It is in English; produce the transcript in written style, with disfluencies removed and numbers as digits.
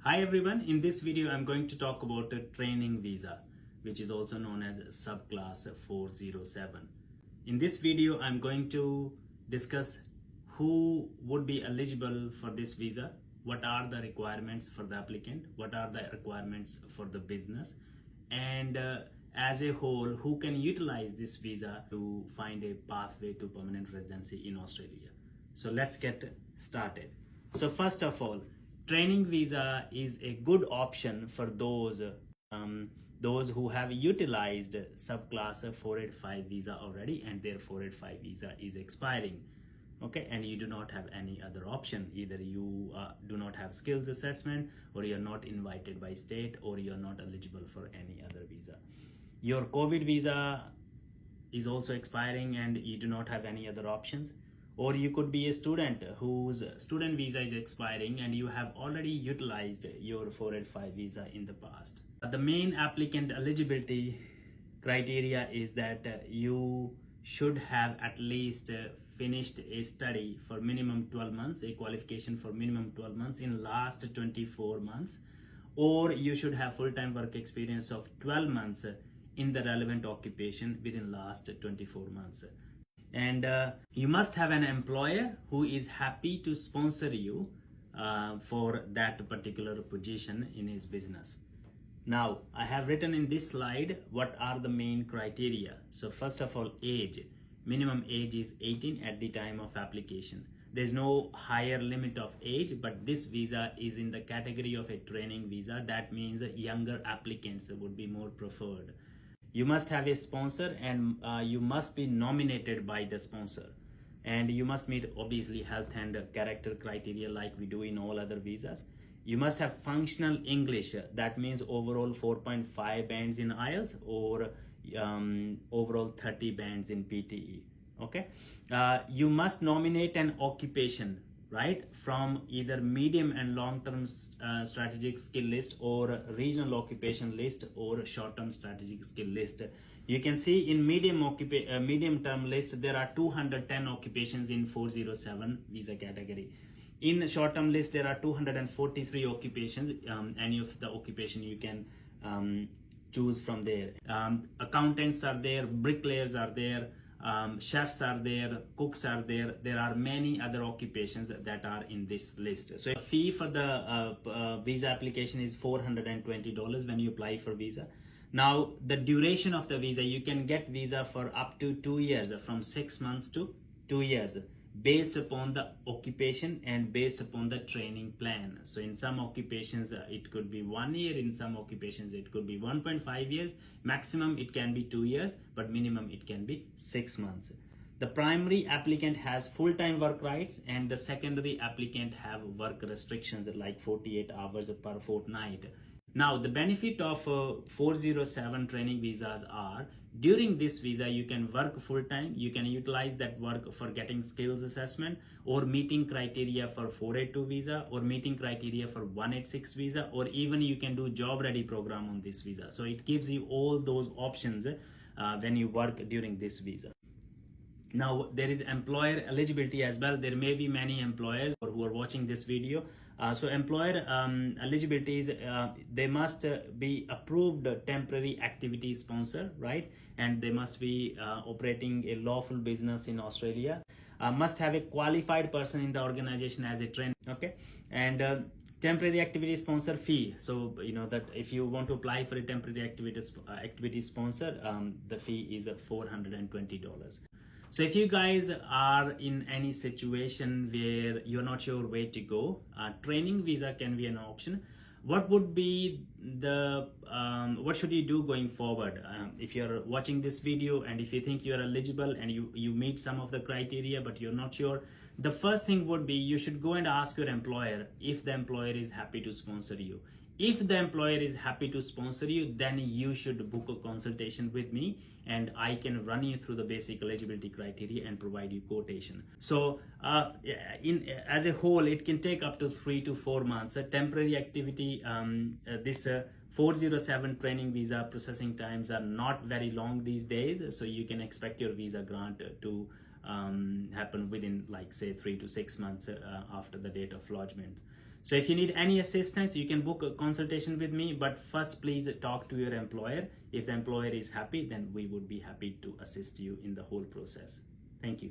Hi everyone, in this video I'm going to talk about a training visa, which is also known as subclass 407. In this video I'm going to discuss who would be eligible for this visa, what are the requirements for the applicant, what are the requirements for the business, and as a whole, who can utilize this visa to find a pathway to permanent residency in Australia. So let's get started. So first of all, training visa is a good option for those who have utilized subclass 485 visa already and their 485 visa is expiring. Okay, and you do not have any other option. Either you do not have skills assessment, or you're not invited by state, or you're not eligible for any other visa. Your COVID visa is also expiring and you do not have any other options. Or you could be a student whose student visa is expiring and you have already utilized your 485 visa in the past. The main applicant eligibility criteria is that you should have at least finished a study for minimum 12 months, a qualification for minimum 12 months in last 24 months, or you should have full-time work experience of 12 months in the relevant occupation within last 24 months. And you must have an employer who is happy to sponsor you for that particular position in his business. Now, I have written in this slide what are the main criteria. So first of all, age. Minimum age is 18 at the time of application. There's no higher limit of age, but this visa is in the category of a training visa. That means younger applicants would be more preferred. You must have a sponsor and you must be nominated by the sponsor. And you must meet obviously health and character criteria like we do in all other visas. You must have functional English. That means overall 4.5 bands in IELTS or overall 30 bands in PTE. Okay. You must nominate an occupation, right, from either medium and long-term strategic skill list or regional occupation list or short-term strategic skill list. You can see in medium-term list there are 210 occupations in 407 visa category. In short-term list there are 243 occupations. Any of the occupation you can choose from there. Accountants are there, bricklayers are there, chefs are there, cooks are there. There are many other occupations that are in this list. So the fee for the visa application is $420 when you apply for visa. Now the duration of the visa, you can get visa for up to 2 years, from 6 months to 2 years, based upon the occupation and based upon the training plan. So in some occupations it could be 1 year, in some occupations it could be 1.5 years, maximum it can be 2 years, but minimum it can be 6 months. The primary applicant has full-time work rights and the secondary applicant have work restrictions like 48 hours per fortnight. Now the benefit of 407 training visas are, during this visa you can work full-time, you can utilize that work for getting skills assessment or meeting criteria for 482 visa or meeting criteria for 186 visa, or even you can do job ready program on this visa. So it gives you all those options when you work during this visa. Now there is employer eligibility as well. There may be many employers who are watching this video. So employer eligibility is they must be approved temporary activity sponsor, right? And they must be operating a lawful business in Australia. Must have a qualified person in the organization as a trainer. Okay, and temporary activity sponsor fee. So you know that if you want to apply for a temporary activity sponsor, the fee is $420. So if you guys are in any situation where you're not sure where to go, training visa can be an option. What would be the, what should you do going forward? If you're watching this video and if you think you're eligible and you meet some of the criteria but you're not sure, the first thing would be you should go and ask your employer if the employer is happy to sponsor you. If the employer is happy to sponsor you, then you should book a consultation with me and I can run you through the basic eligibility criteria and provide you quotation. So as a whole, it can take up to 3 to 4 months. Temporary activity, this 407 training visa processing times are not very long these days. So you can expect your visa grant to happen within, like, say 3 to 6 months after the date of lodgement. So if you need any assistance, you can book a consultation with me, but first please talk to your employer. If the employer is happy, then we would be happy to assist you in the whole process. Thank you.